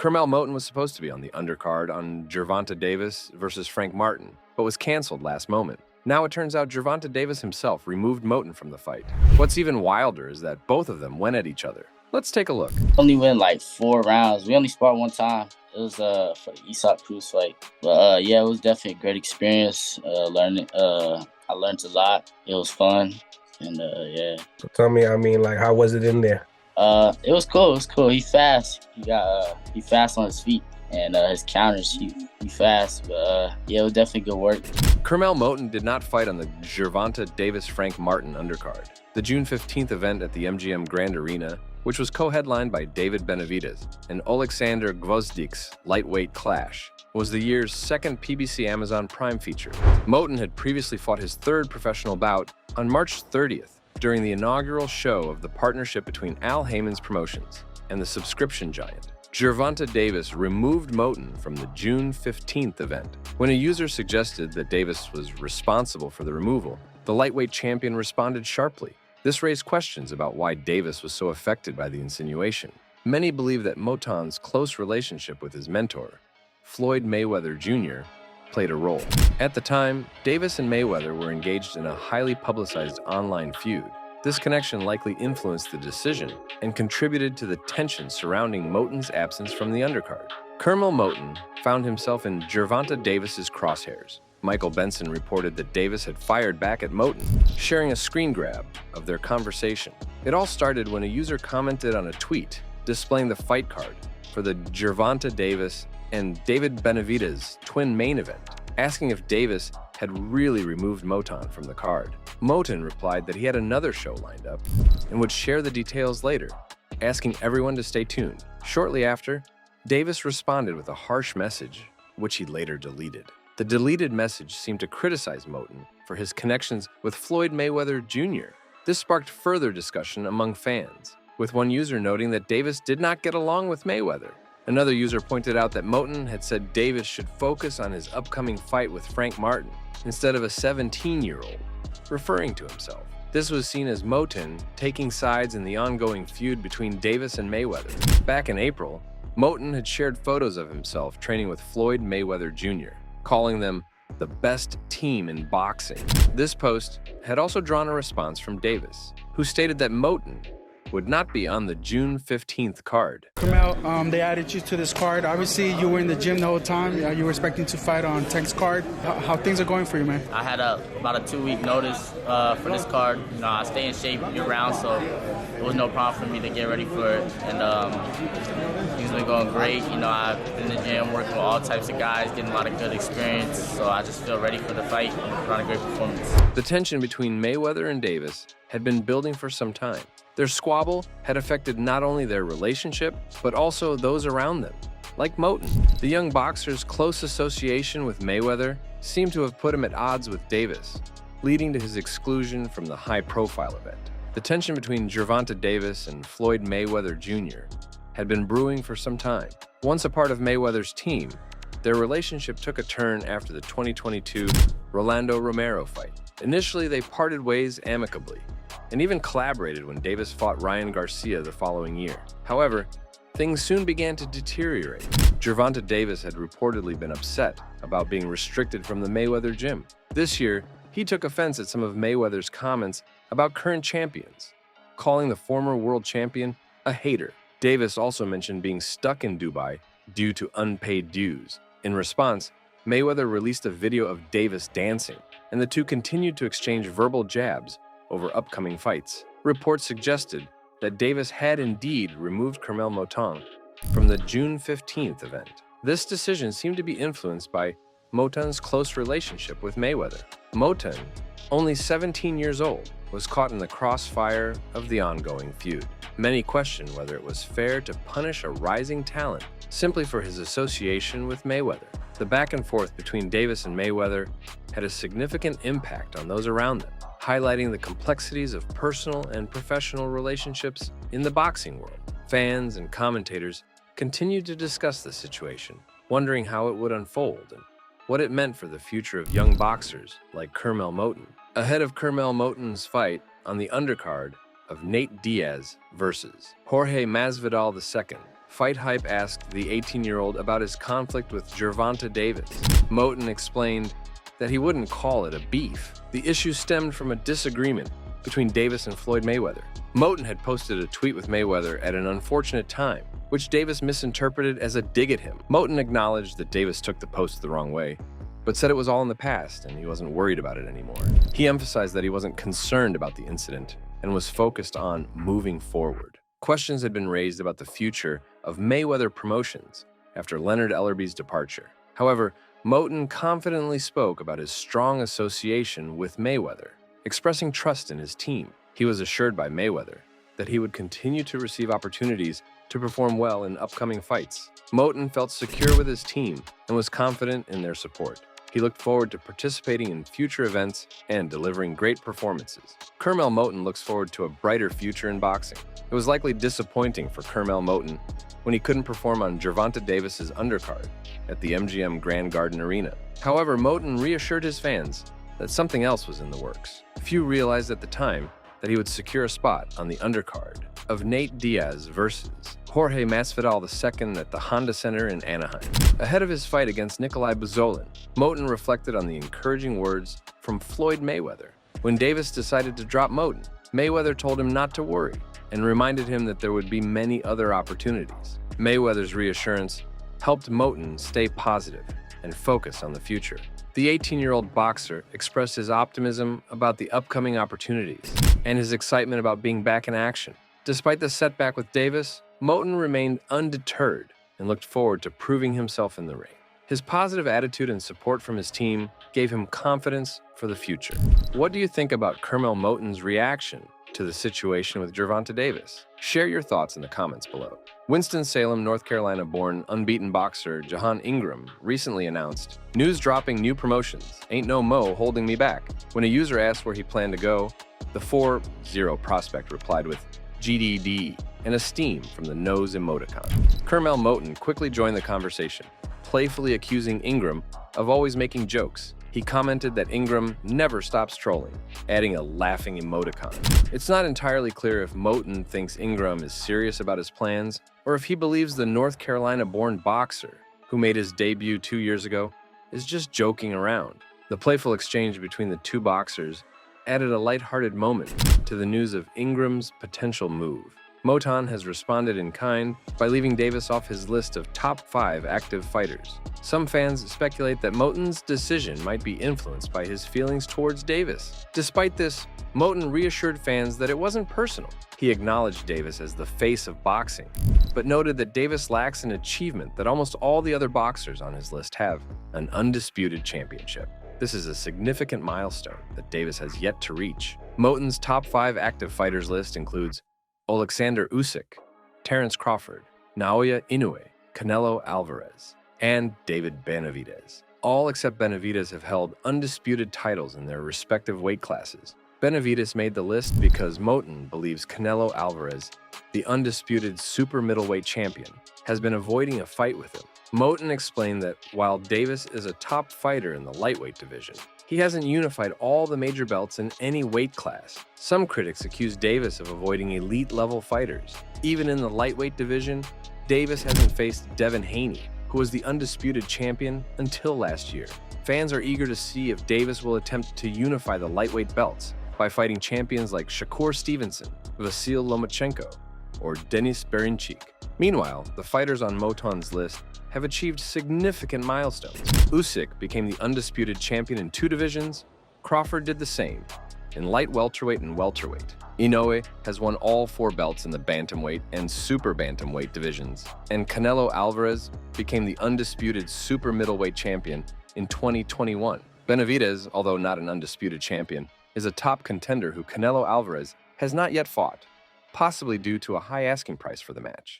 Curmel Moton was supposed to be on the undercard on Gervonta Davis versus Frank Martin, but was canceled last moment. Now it turns out Gervonta Davis himself removed Moton from the fight. What's even wilder is that both of them went at each other. Let's take a look. Only went like 4 rounds. We only sparred one time. It was for the Aesop Cruz fight. But yeah, it was definitely a great experience. I learned a lot. It was fun, and yeah. So tell me, like, how was it in there? It was cool. It was cool. He fast. He fast on his feet, and his counters, he fast. But yeah, it was definitely good work. Curmel Moton did not fight on the Gervonta Davis-Frank Martin undercard. The June 15th event at the MGM Grand Arena, which was co-headlined by David Benavidez and Alexander Gvozdik's lightweight clash, was the year's second PBC Amazon Prime feature. Moton had previously fought his third professional bout on March 30th during the inaugural show of the partnership between Al Haymon's promotions and the subscription giant. Gervonta Davis removed Moton from the June 15th event. When a user suggested that Davis was responsible for the removal, the lightweight champion responded sharply. This raised questions about why Davis was so affected by the insinuation. Many believe that Moton's close relationship with his mentor, Floyd Mayweather Jr., played a role. At the time, Davis and Mayweather were engaged in a highly publicized online feud. This connection likely influenced the decision and contributed to the tension surrounding Moton's absence from the undercard. Curmel Moton found himself in Gervonta Davis's crosshairs. Michael Benson reported that Davis had fired back at Moton, sharing a screen grab of their conversation. It all started when a user commented on a tweet displaying the fight card for the Gervonta Davis and David Benavidez twin main event, asking if Davis had really removed Moton from the card. Moton replied that he had another show lined up and would share the details later, asking everyone to stay tuned. Shortly after, Davis responded with a harsh message, which he later deleted. The deleted message seemed to criticize Moton for his connections with Floyd Mayweather Jr. This sparked further discussion among fans, with one user noting that Davis did not get along with Mayweather. Another user pointed out that Moton had said Davis should focus on his upcoming fight with Frank Martin instead of a 17-year-old, referring to himself. This was seen as Moton taking sides in the ongoing feud between Davis and Mayweather. Back in April, Moton had shared photos of himself training with Floyd Mayweather Jr., calling them the best team in boxing. This post had also drawn a response from Davis, who stated that Moton would not be on the June 15th card. Curmel, they added you to this card. Obviously, you were in the gym the whole time. You were expecting to fight on Tank's card. How things are going for you, man? I had about a 2-week notice for this card. You know, I stay in shape year-round, so it was no problem for me to get ready for it. And things been going great. You know, I've been in the gym working with all types of guys, getting a lot of good experience. So I just feel ready for the fight and put on a great performance. The tension between Mayweather and Davis had been building for some time. Their squabble had affected not only their relationship, but also those around them. Like Moton, the young boxer's close association with Mayweather seemed to have put him at odds with Davis, leading to his exclusion from the high-profile event. The tension between Gervonta Davis and Floyd Mayweather Jr. had been brewing for some time. Once a part of Mayweather's team, their relationship took a turn after the 2022 Rolando Romero fight. Initially, they parted ways amicably, and even collaborated when Davis fought Ryan Garcia the following year. However, things soon began to deteriorate. Gervonta Davis had reportedly been upset about being restricted from the Mayweather gym. This year, he took offense at some of Mayweather's comments about current champions, calling the former world champion a hater. Davis also mentioned being stuck in Dubai due to unpaid dues. In response, Mayweather released a video of Davis dancing, and the two continued to exchange verbal jabs over upcoming fights. Reports suggested that Davis had indeed removed Curmel Moton from the June 15th event. This decision seemed to be influenced by Moton's close relationship with Mayweather. Moton, only 17 years old, was caught in the crossfire of the ongoing feud. Many questioned whether it was fair to punish a rising talent simply for his association with Mayweather. The back and forth between Davis and Mayweather had a significant impact on those around them, highlighting the complexities of personal and professional relationships in the boxing world. Fans and commentators continued to discuss the situation, wondering how it would unfold and what it meant for the future of young boxers like Curmel Moton. Ahead of Curmel Moton's fight on the undercard of Nate Diaz versus Jorge Masvidal II Fight Hype asked the 18-year-old about his conflict with Gervonta Davis. Moton explained that he wouldn't call it a beef. The issue stemmed from a disagreement between Davis and Floyd Mayweather. Moton had posted a tweet with Mayweather at an unfortunate time, which Davis misinterpreted as a dig at him. Moton acknowledged that Davis took the post the wrong way, but said it was all in the past and he wasn't worried about it anymore. He emphasized that he wasn't concerned about the incident and was focused on moving forward. Questions had been raised about the future of Mayweather Promotions after Leonard Ellerby's departure. However, Moton confidently spoke about his strong association with Mayweather, expressing trust in his team. He was assured by Mayweather that he would continue to receive opportunities to perform well in upcoming fights. Moton felt secure with his team and was confident in their support. He looked forward to participating in future events and delivering great performances. Curmel Moton looks forward to a brighter future in boxing. It was likely disappointing for Curmel Moton when he couldn't perform on Gervonta Davis's undercard at the MGM Grand Garden Arena. However, Moton reassured his fans that something else was in the works. Few realized at the time that he would secure a spot on the undercard of Nate Diaz versus Jorge Masvidal II at the Honda Center in Anaheim. Ahead of his fight against Nikolai Buzolin, Moton reflected on the encouraging words from Floyd Mayweather. When Davis decided to drop Moton, Mayweather told him not to worry and reminded him that there would be many other opportunities. Mayweather's reassurance helped Moton stay positive and focus on the future. The 18-year-old boxer expressed his optimism about the upcoming opportunities and his excitement about being back in action. Despite the setback with Davis, Moton remained undeterred and looked forward to proving himself in the ring. His positive attitude and support from his team gave him confidence for the future. What do you think about Curmel Moton's reaction to the situation with Gervonta Davis? Share your thoughts in the comments below. Winston-Salem, North Carolina-born unbeaten boxer Jahan Ingram recently announced, "News dropping new promotions. Ain't no mo holding me back." When a user asked where he planned to go, the 4-0 prospect replied with GDD and a steam from the nose emoticon. Curmel Moton quickly joined the conversation, playfully accusing Ingram of always making jokes. He commented that Ingram never stops trolling, adding a laughing emoticon. It's not entirely clear if Moton thinks Ingram is serious about his plans or if he believes the North Carolina-born boxer, who made his debut 2 years ago, is just joking around. The playful exchange between the two boxers added a lighthearted moment to the news of Ingram's potential move. Moton has responded in kind by leaving Davis off his list of top 5 active fighters. Some fans speculate that Moton's decision might be influenced by his feelings towards Davis. Despite this, Moton reassured fans that it wasn't personal. He acknowledged Davis as the face of boxing, but noted that Davis lacks an achievement that almost all the other boxers on his list have: an undisputed championship. This is a significant milestone that Davis has yet to reach. Moton's top 5 active fighters list includes Alexander Usyk, Terence Crawford, Naoya Inoue, Canelo Alvarez, and David Benavidez. All except Benavidez have held undisputed titles in their respective weight classes. Benavidez made the list because Moton believes Canelo Alvarez, the undisputed super middleweight champion, has been avoiding a fight with him. Moton explained that while Davis is a top fighter in the lightweight division, he hasn't unified all the major belts in any weight class. Some critics accuse Davis of avoiding elite-level fighters. Even in the lightweight division, Davis hasn't faced Devin Haney, who was the undisputed champion until last year. Fans are eager to see if Davis will attempt to unify the lightweight belts by fighting champions like Shakur Stevenson, Vasyl Lomachenko, or Denis Berinchik. Meanwhile, the fighters on Moton's list have achieved significant milestones. Usyk became the undisputed champion in 2 divisions. Crawford did the same, in light welterweight and welterweight. Inoue has won all 4 belts in the bantamweight and super bantamweight divisions. And Canelo Alvarez became the undisputed super middleweight champion in 2021. Benavidez, although not an undisputed champion, is a top contender who Canelo Alvarez has not yet fought, possibly due to a high asking price for the match.